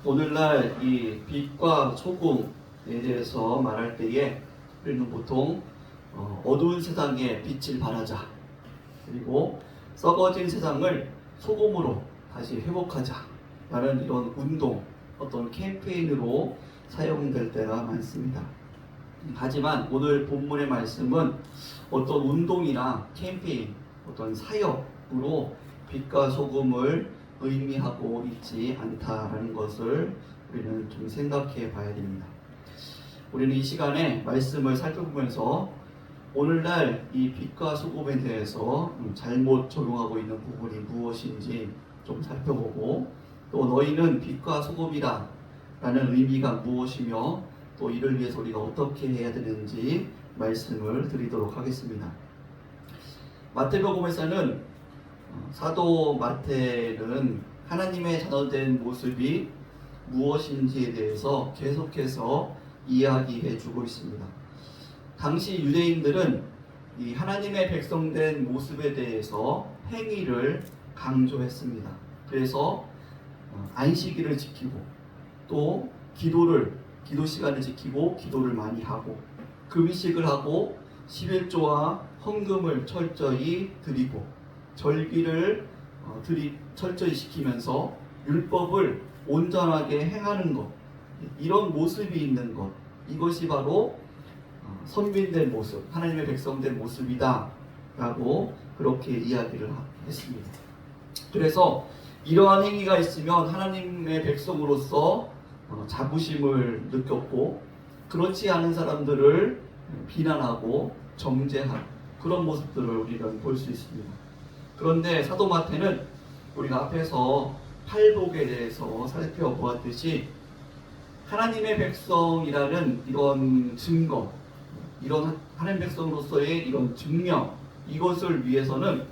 오늘날 이 빛과 소금에 대해서 말할 때에 우리는 보통 어두운 세상에 빛을 발하자, 그리고 썩어진 세상을 소금으로 다시 회복하자 라는 이런 운동, 어떤 캠페인으로 사용될 때가 많습니다. 하지만 오늘 본문의 말씀은 어떤 운동이나 캠페인, 어떤 사역으로 빛과 소금을 의미하고 있지 않다라는 것을 우리는 좀 생각해 봐야 됩니다. 우리는 이 시간에 말씀을 살펴보면서 오늘날 이 빛과 소금에 대해서 잘못 적용하고 있는 부분이 무엇인지 좀 살펴보고, 또 너희는 빛과 소금이다 라는 의미가 무엇이며 또 이를 위해서 우리가 어떻게 해야 되는지 말씀을 드리도록 하겠습니다. 마태복음에서는 사도 마태는 하나님의 자녀된 모습이 무엇인지에 대해서 계속해서 이야기해 주고 있습니다. 당시 유대인들은 이 하나님의 백성된 모습에 대해서 행위를 강조했습니다. 그래서 안식일을 지키고 또 기도 시간을 지키고 기도를 많이 하고 금식을 하고 11조와 헌금을 철저히 드리고 절기를 철저히 지키면서 율법을 온전하게 행하는 것, 이런 모습이 있는 것, 이것이 바로 선민된 모습, 하나님의 백성된 모습이다 라고 그렇게 이야기를 했습니다. 그래서 이러한 행위가 있으면 하나님의 백성으로서 자부심을 느꼈고, 그렇지 않은 사람들을 비난하고 정죄한 그런 모습들을 우리는 볼 수 있습니다. 그런데 사도 마태는 우리가 앞에서 팔복에 대해서 살펴보았듯이 하나님의 백성이라는 이런 증거, 이런 하나님 백성으로서의 이런 증명, 이것을 위해서는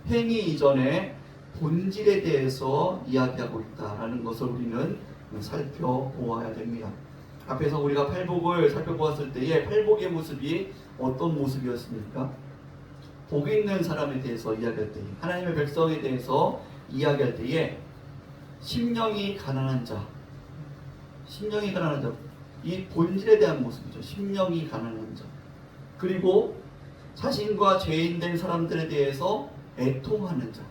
행위 이전에 본질에 대해서 이야기하고 있다라는 것을 우리는 살펴보아야 됩니다. 앞에서 우리가 팔복을 살펴보았을 때에 팔복의 모습이 어떤 모습이었습니까? 복 있는 사람에 대해서 이야기할 때에, 하나님의 백성에 대해서 이야기할 때에 심령이 가난한 자, 이 본질에 대한 모습이죠. 심령이 가난한 자. 그리고 자신과 죄인된 사람들에 대해서 애통하는 자.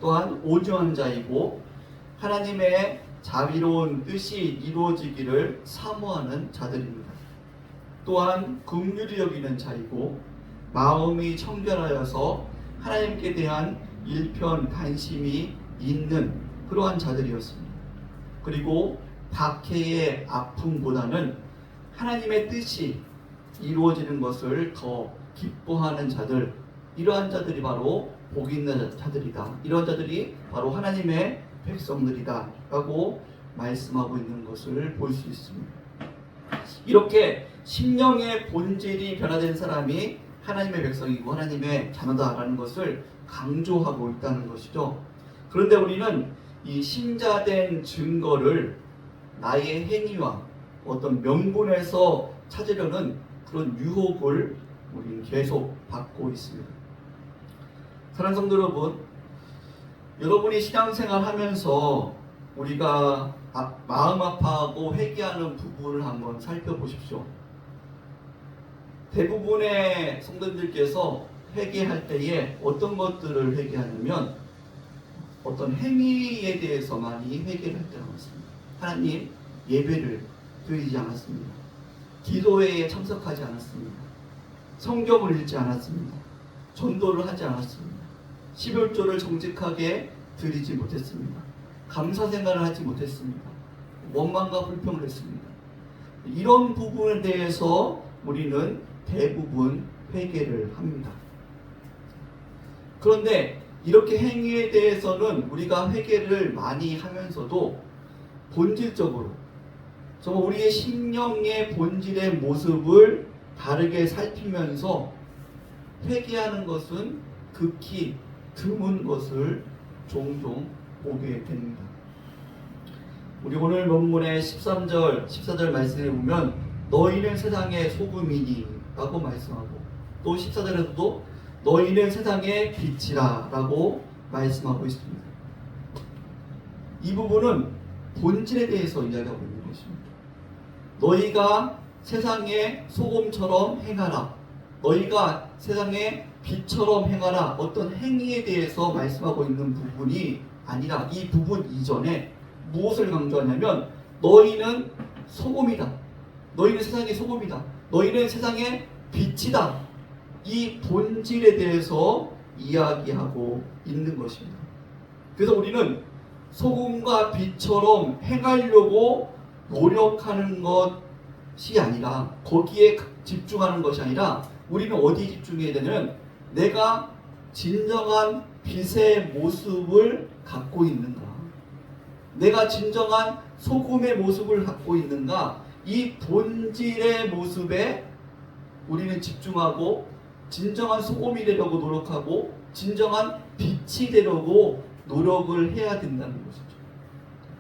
또한 온유한 자이고 하나님의 자비로운 뜻이 이루어지기를 사모하는 자들입니다. 또한 긍휼히 여기는 자이고 마음이 청결하여서 하나님께 대한 일편단심이 있는 그러한 자들이었습니다. 그리고 박해의 아픔보다는 하나님의 뜻이 이루어지는 것을 더 기뻐하는 자들, 이러한 자들이 바로 복 있는 자들이다. 이런 자들이 바로 하나님의 백성들이다 라고 말씀하고 있는 것을 볼 수 있습니다. 이렇게 심령의 본질이 변화된 사람이 하나님의 백성이고 하나님의 자녀다라는 것을 강조하고 있다는 것이죠. 그런데 우리는 이 신자된 증거를 나의 행위와 어떤 명분에서 찾으려는 그런 유혹을 우리는 계속 받고 있습니다. 사랑하는 성도 여러분, 여러분이 신앙생활 하면서 우리가 마음 아파하고 회개하는 부분을 한번 살펴보십시오. 대부분의 성도님들께서 회개할 때에 어떤 것들을 회개하냐면 어떤 행위에 대해서 많이 회개를 할 때가 많습니다. 하나님, 예배를 드리지 않았습니다. 기도회에 참석하지 않았습니다. 성경을 읽지 않았습니다. 전도를 하지 않았습니다. 11조를 정직하게 드리지 못했습니다. 감사 생활을 하지 못했습니다. 원망과 불평을 했습니다. 이런 부분에 대해서 우리는 대부분 회개를 합니다. 그런데 이렇게 행위에 대해서는 우리가 회개를 많이 하면서도 본질적으로 정말 우리의 심령의 본질의 모습을 다르게 살피면서 회개하는 것은 극히 드문 것을 종종 보게 됩니다. 우리 오늘 본문의 13절, 14절 말씀에 보면 너희는 세상의 소금이니 라고 말씀하고, 또 14절에서도 너희는 세상의 빛이라 라고 말씀하고 있습니다. 이 부분은 본질에 대해서 이야기하고 있는 것입니다. 너희가 세상의 소금처럼 행하라. 너희가 세상의 빛처럼 행하라. 어떤 행위에 대해서 말씀하고 있는 부분이 아니라 이 부분 이전에 무엇을 강조하냐면 너희는 소금이다. 너희는 세상의 소금이다. 너희는 세상의 빛이다. 이 본질에 대해서 이야기하고 있는 것입니다. 그래서 우리는 소금과 빛처럼 행하려고 노력하는 것이 아니라 거기에 집중하는 것이 아니라 우리는 어디에 집중해야 되냐면 내가 진정한 빛의 모습을 갖고 있는가, 내가 진정한 소금의 모습을 갖고 있는가, 이 본질의 모습에 우리는 집중하고 진정한 소금이 되려고 노력하고 진정한 빛이 되려고 노력을 해야 된다는 것이죠.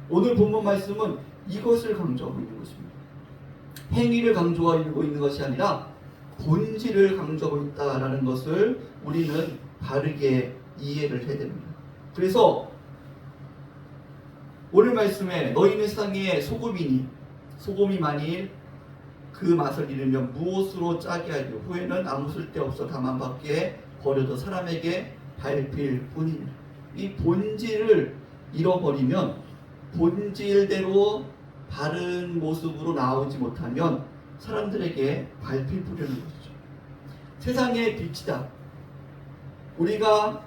오늘 본문 말씀은 이것을 강조하고 있는 것입니다. 행위를 강조하고 있는 것이 아니라 본질을 강조하고 있다라는 것을 우리는 바르게 이해를 해야 됩니다. 그래서 오늘 말씀에 너희는 세상의 소금이니 소금이 만일 그 맛을 잃으면 무엇으로 짜게 하리요 후에는 아무 쓸데없어 다만 밖에 버려져 사람에게 밟힐 뿐이니라. 이 본질을 잃어버리면 본질대로 바른 모습으로 나오지 못하면 사람들에게 밟힐 뿌리는 것이죠. 세상의 빛이다. 우리가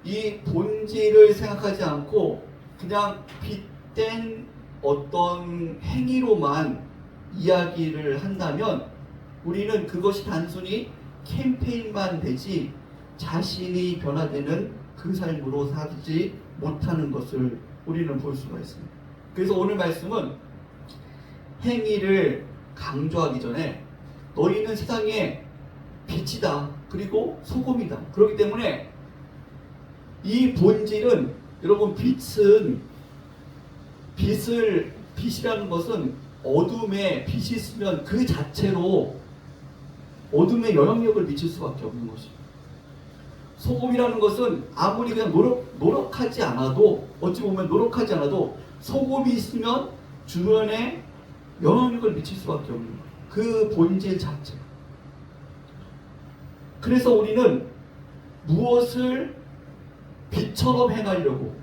이 본질을 생각하지 않고 그냥 빛된 어떤 행위로만 이야기를 한다면 우리는 그것이 단순히 캠페인만 되지 자신이 변화되는 그 삶으로 살지 못하는 것을 우리는 볼 수가 있습니다. 그래서 오늘 말씀은 행위를 강조하기 전에 너희는 세상의 빛이다. 그리고 소금이다. 그렇기 때문에 이 본질은 여러분 빛이라는 것은 어둠에 빛이 있으면 그 자체로 어둠에 영향력을 미칠 수밖에 없는 것입니다. 소금이라는 것은 아무리 그냥 노력하지 않아도 어찌 보면 노력하지 않아도 소금이 있으면 주변에 영향력을 미칠 수밖에 없는 거예요. 그 본질 자체. 그래서 우리는 무엇을 빛처럼 행하려고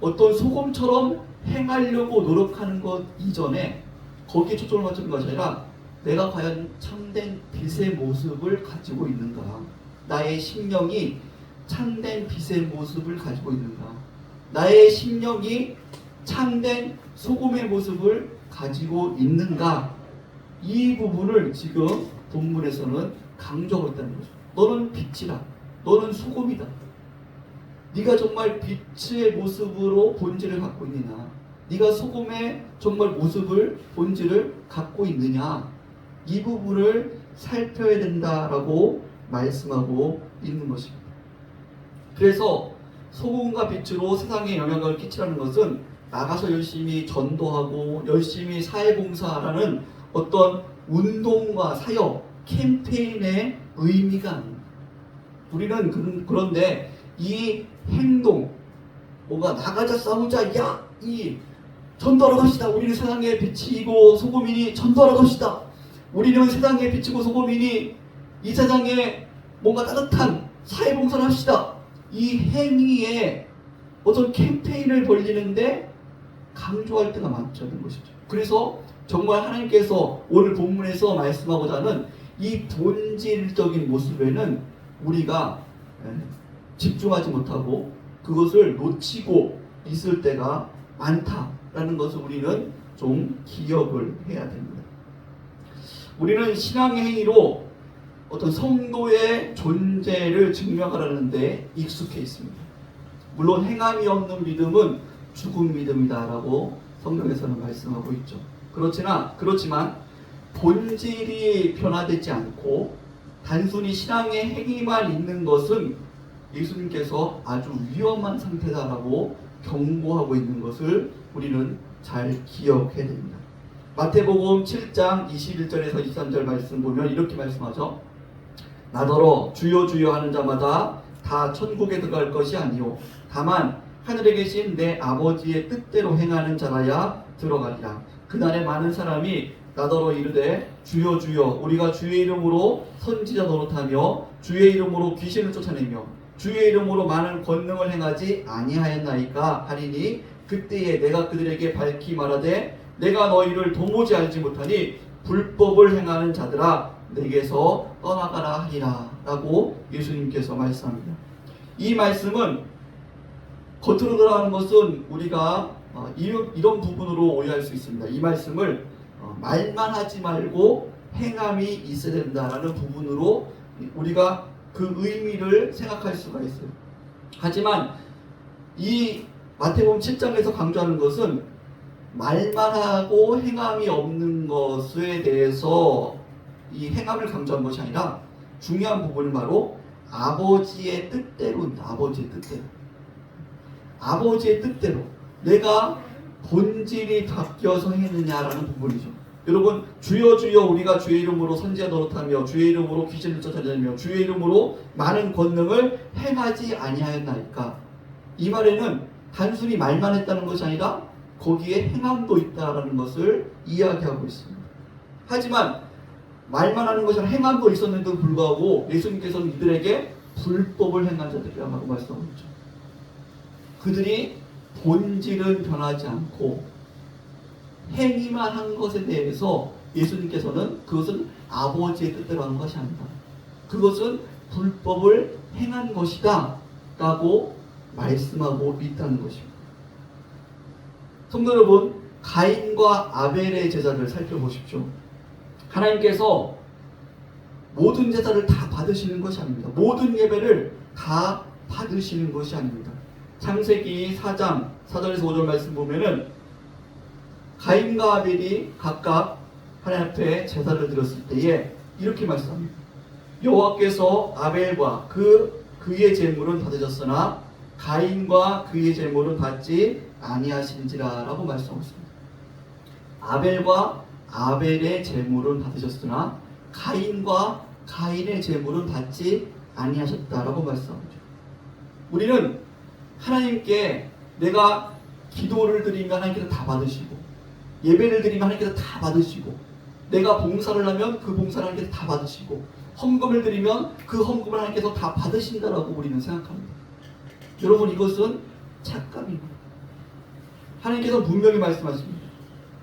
어떤 소금처럼 행하려고 노력하는 것 이전에 거기에 초점을 맞추는 것이 아니라 내가 과연 참된 빛의 모습을 가지고 있는가, 나의 심령이 참된 빛의 모습을 가지고 있는가, 나의 심령이 참된 소금의 모습을 가지고 있는가, 이 부분을 지금 본문에서는 강조하고 있다는 거죠. 너는 빛이다. 너는 소금이다. 네가 정말 빛의 모습으로 본질을 갖고 있느냐, 네가 소금의 정말 모습을 본질을 갖고 있느냐, 이 부분을 살펴야 된다라고 말씀하고 있는 것입니다. 그래서 소금과 빛으로 세상에 영향을 끼치라는 것은 나가서 열심히 전도하고 열심히 사회봉사라는 어떤 운동과 사역, 캠페인의 의미가 아닙니다. 우리는 그런데 이 행동, 뭔가 나가자 싸우자, 야! 이 전도하러 갑시다. 우리는 세상에 빛이고 소금이니 전도하러 갑시다. 우리는 세상에 빛이고 소금이니 이 세상에 뭔가 따뜻한 사회봉사를 합시다. 이 행위에 어떤 캠페인을 벌리는데 강조할 때가 많다는 것이죠. 그래서 정말 하나님께서 오늘 본문에서 말씀하고자 하는 이 본질적인 모습에는 우리가 집중하지 못하고 그것을 놓치고 있을 때가 많다라는 것을 우리는 좀 기억을 해야 됩니다. 우리는 신앙의 행위로 어떤 성도의 존재를 증명하라는 데 익숙해 있습니다. 물론 행함이 없는 믿음은 죽은 믿음이다라고 성경에서는 말씀하고 있죠. 그렇지만 본질이 변화되지 않고 단순히 신앙의 행위만 있는 것은 예수님께서 아주 위험한 상태다라고 경고하고 있는 것을 우리는 잘 기억해야 됩니다. 마태복음 7장 21절에서 23절 말씀 보면 이렇게 말씀하죠. 나더러 주여 주여 하는 자마다 다 천국에 들어갈 것이 아니요 다만 하늘에 계신 내 아버지의 뜻대로 행하는 자라야 들어가리라. 그날에 많은 사람이 나더러 이르되 주여 주여 우리가 주의 이름으로 선지자 노릇하며 주의 이름으로 귀신을 쫓아내며 주의 이름으로 많은 권능을 행하지 아니하였나이까 하리니 그때에 내가 그들에게 밝히 말하되 내가 너희를 도무지 알지 못하니 불법을 행하는 자들아 내게서 떠나가라 하리라 라고 예수님께서 말씀합니다. 이 말씀은 겉으로 들어가는 것은 우리가 이런 부분으로 오해할 수 있습니다. 이 말씀을 말만 하지 말고 행함이 있어야 된다라는 부분으로 우리가 그 의미를 생각할 수가 있어요. 하지만 이 마태복음 7장에서 강조하는 것은 말만 하고 행함이 없는 것에 대해서 이 행함을 강조한 것이 아니라 중요한 부분은 바로 아버지의 뜻대로입니다. 아버지의 뜻대로 내가 본질이 바뀌어서 행했느냐라는 부분이죠. 여러분 주여 주여 우리가 주의 이름으로 선지자 노릇하며 주의 이름으로 귀신을 쫓아내며 주의 이름으로 많은 권능을 행하지 아니하였나이까. 이 말에는 단순히 말만 했다는 것이 아니라 거기에 행함도 있다라는 것을 이야기하고 있습니다. 하지만 말만 하는 것이 아니라 행함도 있었는데도 불구하고 예수님께서는 이들에게 불법을 행한 자들이라고 말씀하고 있죠. 그들이 본질은 변하지 않고 행위만 한 것에 대해서 예수님께서는 그것은 아버지의 뜻대로 한 것이 아니다. 그것은 불법을 행한 것이다 라고 말씀하고 있다는 것입니다. 성도 여러분, 가인과 아벨의 제사를 살펴보십시오. 하나님께서 모든 제사를 다 받으시는 것이 아닙니다. 모든 예배를 다 받으시는 것이 아닙니다. 창세기 4장 4절에서 5절 말씀 보면은 가인과 아벨이 각각 하나님 앞에 제사를 드렸을 때에 이렇게 말씀합니다. 여호와께서 아벨과 그의 제물은 받으셨으나 가인과 그의 제물은 받지 아니하신지라 라고 말씀하고 있습니다. 아벨과 아벨의 제물은 받으셨으나 가인과 가인의 제물은 받지 아니하셨다라고 말씀합니다. 우리는 하나님께 내가 기도를 드리면 하나님께서 다 받으시고 예배를 드리면 하나님께서 다 받으시고 내가 봉사를 하면 그 봉사를 하나님께서 다 받으시고 헌금을 드리면 그 헌금을 하나님께서 다 받으신다라고 우리는 생각합니다. 여러분 이것은 착각입니다. 하나님께서 분명히 말씀하십니다.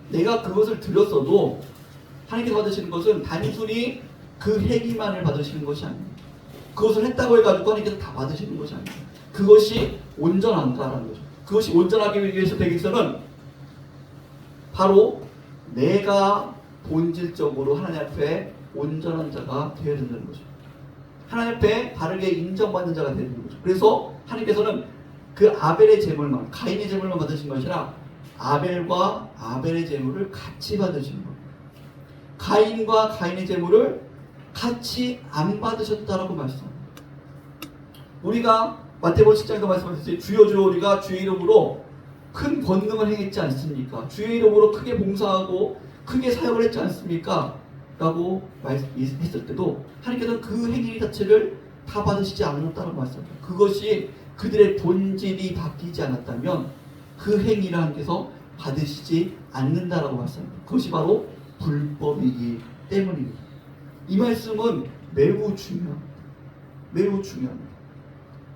내가 그것을 드렸어도 하나님께서 받으시는 것은 단순히 그 행위만을 받으시는 것이 아닙니다. 그것을 했다고 해가지고 하나님께서 다 받으시는 것이 아닙니다. 그것이 온전한가라는 거죠. 그것이 온전하기 위해서 되기 위해서는 바로 내가 본질적으로 하나님 앞에 온전한 자가 되어야 된다는 거죠. 하나님 앞에 바르게 인정받는 자가 되는 거죠. 그래서 하나님께서는 그 아벨의 제물만, 가인의 제물만 받으신 것이 아니라 아벨과 아벨의 제물을 같이 받으신 겁니다. 가인과 가인의 제물을 같이 안 받으셨다라고 말씀합니다. 우리가 마태복음 10장에서 말씀하셨듯이 주여 주여 우리가 주의 이름으로 큰 권능을 행했지 않습니까? 주의 이름으로 크게 봉사하고 크게 사역을 했지 않습니까? 라고 했을 때도 하나님께서는 그 행위 자체를 다 받으시지 않았다고 말씀합니다. 그것이 그들의 본질이 바뀌지 않았다면 그 행위를 하나님께서 받으시지 않는다라고 말씀합니다. 그것이 바로 불법이기 때문입니다. 이 말씀은 매우 중요합니다. 매우 중요합니다.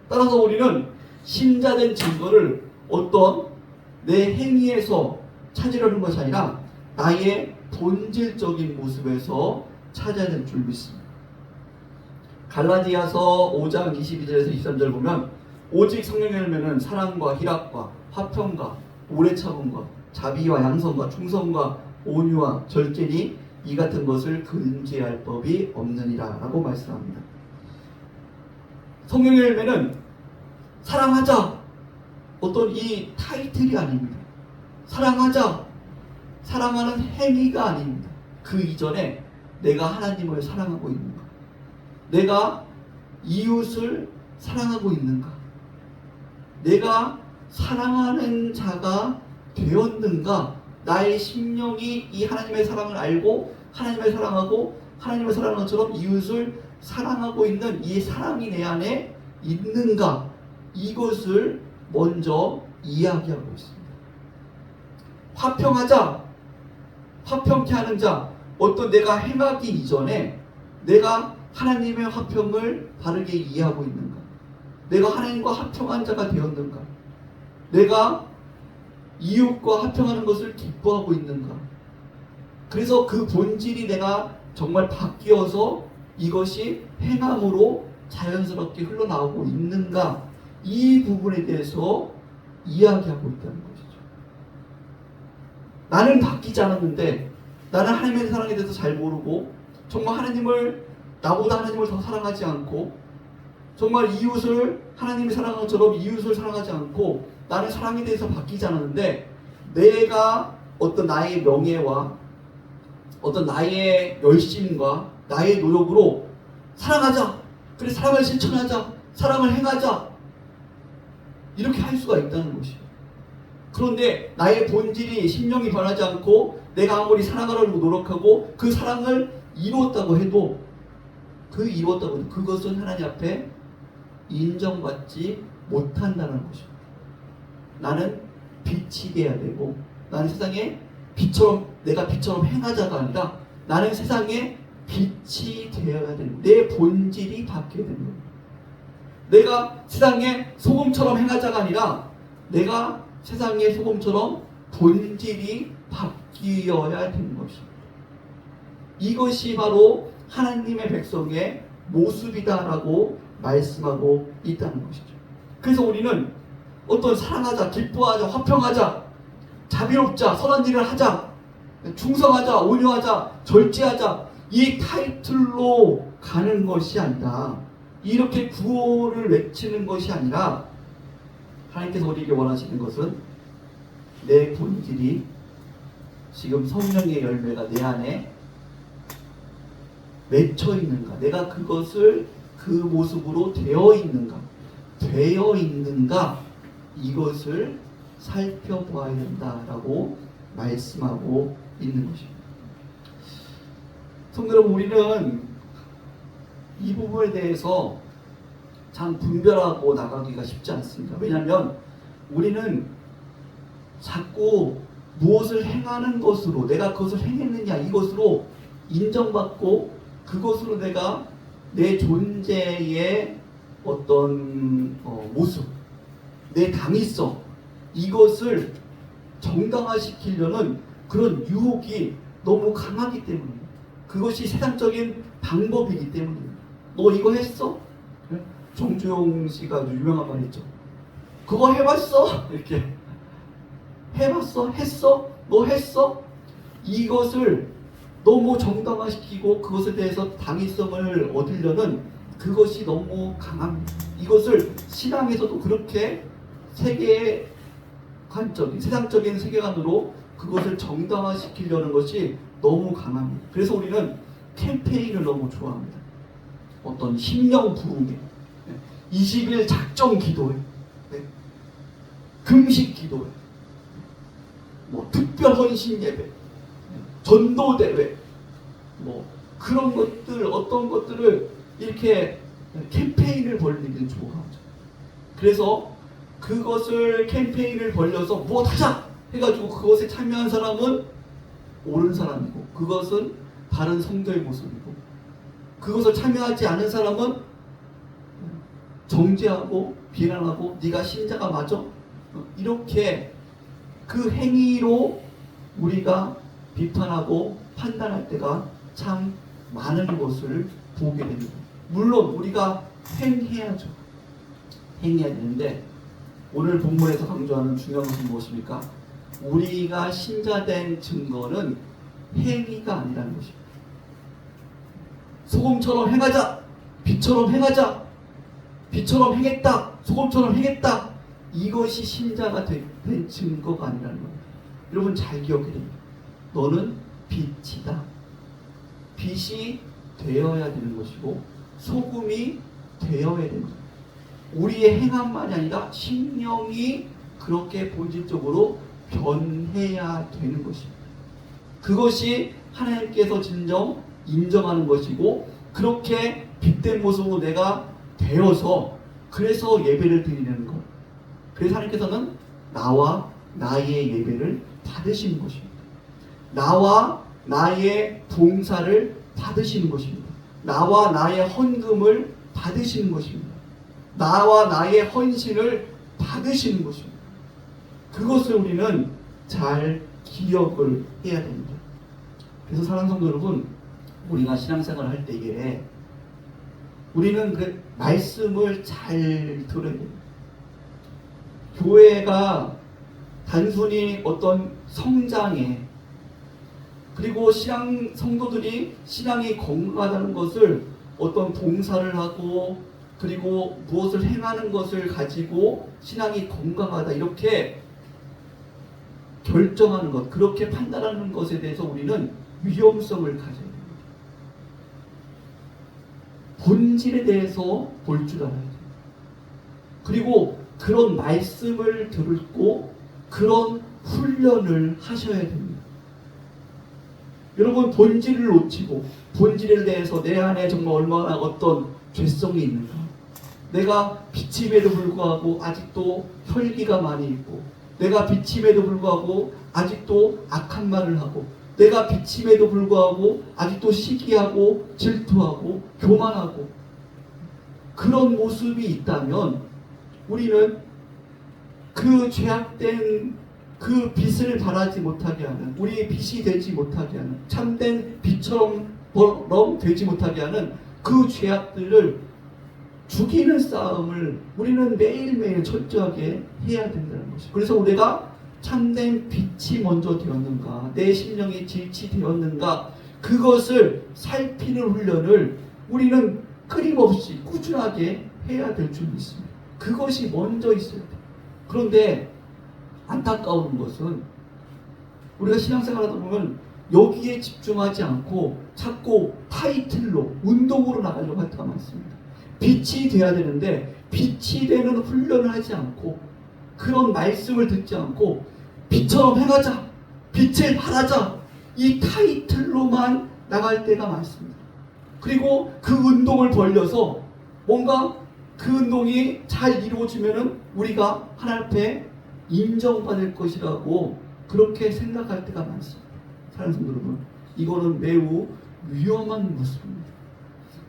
따라서 우리는 신자된 증거를 어떤 내 행위에서 찾으려는 것이 아니라 나의 본질적인 모습에서 찾아야 될 줄 믿습니다. 갈라디아서 5장 22절에서 23절 보면 오직 성령의 열매는 사랑과 희락과 화평과 오래 참음과 자비와 양선과 충성과 온유와 절제니 이 같은 것을 금지할 법이 없느니라 라고 말씀합니다. 성령의 열매는 사랑하자 어떤 이 타이틀이 아닙니다. 사랑하자 사랑하는 행위가 아닙니다. 그 이전에 내가 하나님을 사랑하고 있는가, 내가 이웃을 사랑하고 있는가, 내가 사랑하는 자가 되었는가, 나의 심령이 이 하나님의 사랑을 알고 하나님을 사랑하고 하나님을 사랑하는 것처럼 이웃을 사랑하고 있는 이 사랑이 내 안에 있는가, 이것을 먼저 이야기하고 있습니다. 화평하자. 화평케 하는 자. 어떤 내가 행하기 이전에 내가 하나님의 화평을 바르게 이해하고 있는가? 내가 하나님과 화평한 자가 되었는가? 내가 이웃과 화평하는 것을 기뻐하고 있는가? 그래서 그 본질이 내가 정말 바뀌어서 이것이 행함으로 자연스럽게 흘러나오고 있는가? 이 부분에 대해서 이야기하고 있다는 것이죠. 나는 바뀌지 않았는데 나는 하나님의 사랑에 대해서 잘 모르고 정말 나보다 하나님을 더 사랑하지 않고 정말 이웃을 하나님이 사랑한 것처럼 이웃을 사랑하지 않고 나는 사랑에 대해서 바뀌지 않았는데 내가 어떤 나의 명예와 어떤 나의 열심과 나의 노력으로 사랑하자. 그래 사랑을 실천하자. 사랑을 행하자. 이렇게 할 수가 있다는 것이에요. 그런데 나의 본질이 심령이 변하지 않고 내가 아무리 사랑하려고 노력하고 그 사랑을 이루었다고 해도 그것은 하나님 앞에 인정받지 못한다는 것입니다. 나는 빛이 되어야 되고 나는 세상에 내가 빛처럼 행하자가 아니라 나는 세상에 빛이 되어야 되는 내 본질이 바뀌어야 되는 거예요. 내가 세상에 소금처럼 행하자가 아니라 내가 세상의 소금처럼 본질이 바뀌어야 되는 것입니다. 이것이 바로 하나님의 백성의 모습이다라고 말씀하고 있다는 것이죠. 그래서 우리는 어떤 사랑하자, 기뻐하자, 화평하자, 자비롭자, 선한 일을 하자, 충성하자, 온유하자, 절제하자 이 타이틀로 가는 것이 아니라 이렇게 구호를 외치는 것이 아니라 하나님께서 우리에게 원하시는 것은 내 본질이 지금 성령의 열매가 내 안에 맺혀 있는가, 내가 그것을 그 모습으로 되어 있는가 이것을 살펴보아야 된다라고 말씀하고 있는 것입니다. 성도 여러분, 우리는 이 부분에 대해서 참 분별하고 나가기가 쉽지 않습니다. 왜냐하면 우리는 자꾸 무엇을 행하는 것으로 내가 그것을 행했느냐 이것으로 인정받고 그것으로 내가 내 존재의 어떤 모습, 내 당위성 이것을 정당화시키려는 그런 유혹이 너무 강하기 때문입니다. 그것이 세상적인 방법이기 때문입니다. 너 이거 했어? 정주영 씨가 유명한 말 있죠. 그거 해봤어? 이렇게 해봤어? 했어? 너 했어? 이것을 너무 정당화시키고 그것에 대해서 당위성을 얻으려는 그것이 너무 강합니다. 이것을 신앙에서도 그렇게 세상적인 세계관으로 그것을 정당화시키려는 것이 너무 강합니다. 그래서 우리는 캠페인을 너무 좋아합니다. 어떤 심령 부흥회, 20일 작정 기도회, 금식 기도회, 특별 헌신 예배, 전도대회, 그런 것들, 어떤 것들을 이렇게 캠페인을 벌리기를 좋아하죠. 그래서 그것을 캠페인을 벌려서 무엇하자 해가지고 그것에 참여한 사람은 옳은 사람이고 그것은 바른 성도의 모습이고 그것을 참여하지 않은 사람은 정죄하고 비난하고 네가 신자가 맞아? 이렇게 그 행위로 우리가 비판하고 판단할 때가 참 많은 것을 보게 됩니다. 물론 우리가 행해야죠. 행해야 되는데 오늘 본문에서 강조하는 중요한 것은 무엇입니까? 우리가 신자된 증거는 행위가 아니라는 것입니다. 소금처럼 행하자, 빛처럼 행하자, 빛처럼 행했다, 소금처럼 행했다. 이것이 신자가 된 증거가 아니라는 겁니다. 여러분 잘 기억해야 됩니다. 너는 빛이다. 빛이 되어야 되는 것이고 소금이 되어야 된다. 우리의 행함만이 아니라 심령이 그렇게 본질적으로 변해야 되는 것입니다. 그것이 하나님께서 진정 인정하는 것이고 그렇게 빛된 모습으로 내가 되어서 그래서 예배를 드리는 것, 그래서 하나님께서는 나와 나의 예배를 받으시는 것입니다. 나와 나의 봉사를 받으시는 것입니다. 나와 나의 헌금을 받으시는 것입니다. 나와 나의 헌신을 받으시는 것입니다. 그것을 우리는 잘 기억을 해야 됩니다. 그래서 사랑하는 성도 여러분, 우리가 신앙생활을 할 때에 우리는 그 말씀을 잘 들어야 됩니다. 교회가 단순히 어떤 성장에, 그리고 성도들이 신앙이 건강하다는 것을 어떤 봉사를 하고 그리고 무엇을 행하는 것을 가지고 신앙이 건강하다 이렇게 결정하는 것, 그렇게 판단하는 것에 대해서 우리는 위험성을 가져야 됩니다. 본질에 대해서 볼 줄 알아야 돼요. 그리고 그런 말씀을 듣고 그런 훈련을 하셔야 됩니다. 여러분, 본질을 놓치고 본질에 대해서 내 안에 정말 얼마나 어떤 죄성이 있는가, 내가 빛임에도 불구하고 아직도 혈기가 많이 있고, 내가 빛임에도 불구하고 아직도 악한 말을 하고, 내가 빛임에도 불구하고 아직도 시기하고 질투하고 교만하고, 그런 모습이 있다면 우리는 그 죄악된 그 빛을 발하지 못하게 하는, 우리의 빛이 되지 못하게 하는, 참된 빛처럼 되지 못하게 하는 그 죄악들을 죽이는 싸움을 우리는 매일매일 철저하게 해야 된다는 것이죠. 그래서 우리가 참된 빛이 먼저 되었는가, 내 심령이 빛이 되었는가, 그것을 살피는 훈련을 우리는 끊임없이 꾸준하게 해야 될 줄 믿습니다. 그것이 먼저 있어야 돼요. 그런데 안타까운 것은 우리가 신앙생활 하다 보면 여기에 집중하지 않고 자꾸 타이틀로, 운동으로 나가려고 할 때가 많습니다. 빛이 돼야 되는데 빛이 되는 훈련을 하지 않고, 그런 말씀을 듣지 않고 빛처럼 행하자, 빛을 발하자, 이 타이틀로만 나갈 때가 많습니다. 그리고 그 운동을 벌려서 뭔가 그 운동이 잘 이루어지면은 우리가 하나님 앞에 인정받을 것이라고 그렇게 생각할 때가 많습니다. 사랑하는 성도 여러분, 이거는 매우 위험한 모습입니다.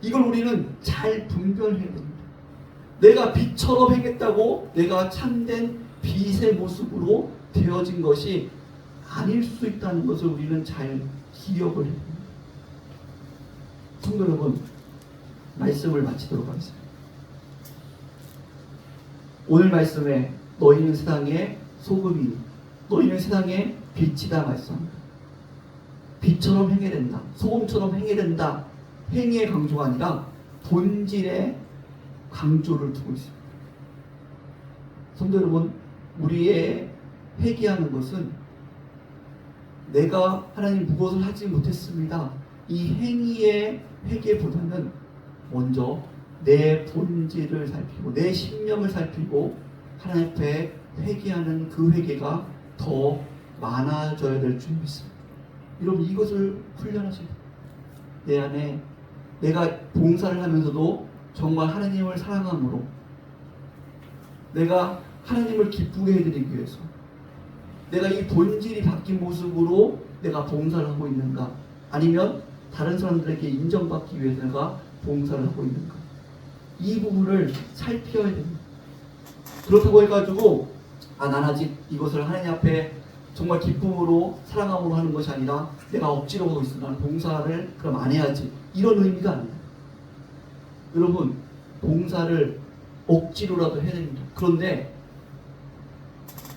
이걸 우리는 잘 분별해야 됩니다. 내가 빛처럼 행했다고 내가 참된 빛의 모습으로 되어진 것이 아닐 수 있다는 것을 우리는 잘 기억을 해야 됩니다. 성도 여러분, 말씀을 마치도록 하겠습니다. 오늘 말씀에 너희는 세상의 소금이니 너희는 세상의 빛이다 말씀합니다. 빛처럼 행해야 된다, 소금처럼 행해야 된다. 행위의 강조가 아니라 본질의 강조를 두고 있습니다. 성도 여러분, 우리의 회개하는 것은 내가 하나님 무엇을 하지 못했습니다, 이 행위의 회개보다는 먼저 내 본질을 살피고 내 심령을 살피고 하나님 앞에 회개하는 그 회개가 더 많아져야 될 줄 믿습니다. 여러분, 이것을 훈련하셔야 돼요. 내 안에 내가 봉사를 하면서도 정말 하나님을 사랑함으로, 내가 하나님을 기쁘게 해드리기 위해서 내가 이 본질이 바뀐 모습으로 내가 봉사를 하고 있는가, 아니면 다른 사람들에게 인정받기 위해서 내가 봉사를 하고 있는가, 이 부분을 살펴야 됩니다. 그렇다고 해가지고 난 아직 이것을 하나님 앞에 정말 기쁨으로 사랑함으로 하는 것이 아니라 내가 억지로 하고 있어, 나는 봉사를 그럼 안 해야지, 이런 의미가 아니에요. 여러분, 봉사를 억지로라도 해야 됩니다. 그런데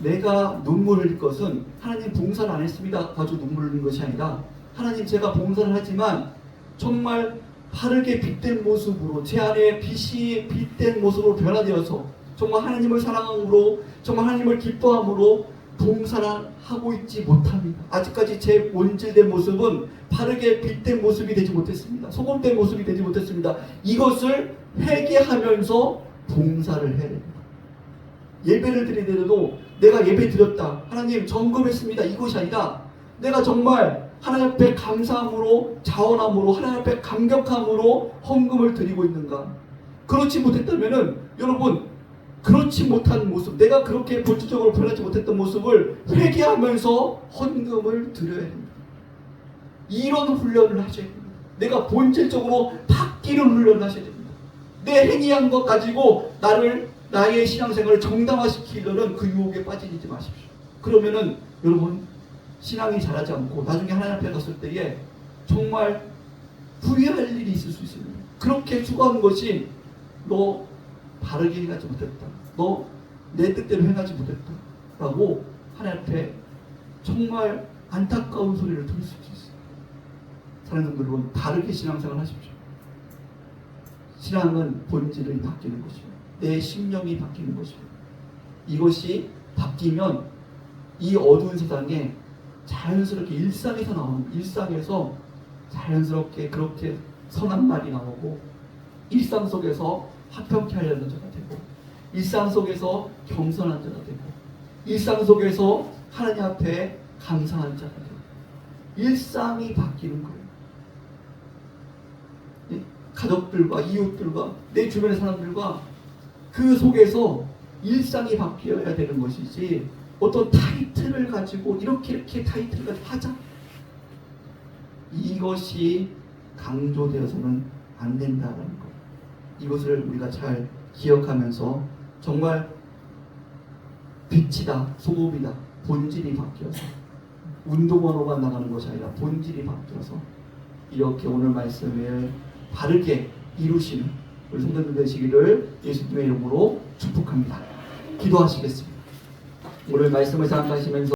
내가 눈물 흘릴 것은 하나님 봉사를 안 했습니다 가지고 눈물 흘리는 것이 아니라, 하나님 제가 봉사를 하지만 정말 바르게 빛된 모습으로, 제 안에 빛이 빛된 모습으로 변화되어서 정말 하나님을 사랑함으로, 정말 하나님을 기뻐함으로 봉사를 하고 있지 못합니다. 아직까지 제 본질된 모습은 바르게 빛된 모습이 되지 못했습니다. 소금된 모습이 되지 못했습니다. 이것을 회개하면서 봉사를 해야 됩니다. 예배를 드리더라도 내가 예배 드렸다, 하나님 점검했습니다, 이것이 아니라 내가 정말 하나님 앞에 감사함으로, 자원함으로, 하나님 앞에 감격함으로 헌금을 드리고 있는가. 그렇지 못했다면은 여러분, 그렇지 못한 모습, 내가 그렇게 본질적으로 변하지 못했던 모습을 회개하면서 헌금을 드려야 됩니다. 이런 훈련을 하셔야 됩니다. 내가 본질적으로 바뀌는 훈련을 하셔야 됩니다. 내 행위한 것 가지고 나의 신앙생활을 정당화시키려는 그 유혹에 빠지지 마십시오. 그러면은 여러분 신앙이 자라지 않고 나중에 하나님 앞에 갔을 때에 정말 후회할 일이 있을 수 있습니다. 그렇게 추구하는 것이 너 바르게 행하지 못했다, 너 내 뜻대로 행하지 못했다 라고 하나님 앞에 정말 안타까운 소리를 들을 수 있어요. 사랑하는 여러분, 바르게 신앙생활 하십시오. 신앙은 본질이 바뀌는 것입니다. 내 심령이 바뀌는 것입니다. 이것이 바뀌면 이 어두운 세상에 자연스럽게 일상에서 자연스럽게 그렇게 선한 말이 나오고, 일상 속에서 합평케 하려는 자가 되고, 일상 속에서 겸손한 자가 되고, 일상 속에서 하나님 앞에 감사한 자가 되고, 일상이 바뀌는 거예요. 가족들과 이웃들과 내 주변의 사람들과 그 속에서 일상이 바뀌어야 되는 것이지, 어떤 타이틀을 가지고 이렇게 타이틀을 가지고 하자, 이것이 강조되어서는 안 된다는 것. 이것을 우리가 잘 기억하면서 정말 빛이다, 소금이다, 본질이 바뀌어서 운동원으로만 나가는 것이 아니라 본질이 바뀌어서 이렇게 오늘 말씀을 바르게 이루시는 우리 성도들 되시기를 예수님의 이름으로 축복합니다. 기도하시겠습니다. 오늘 말씀을 생각하시면서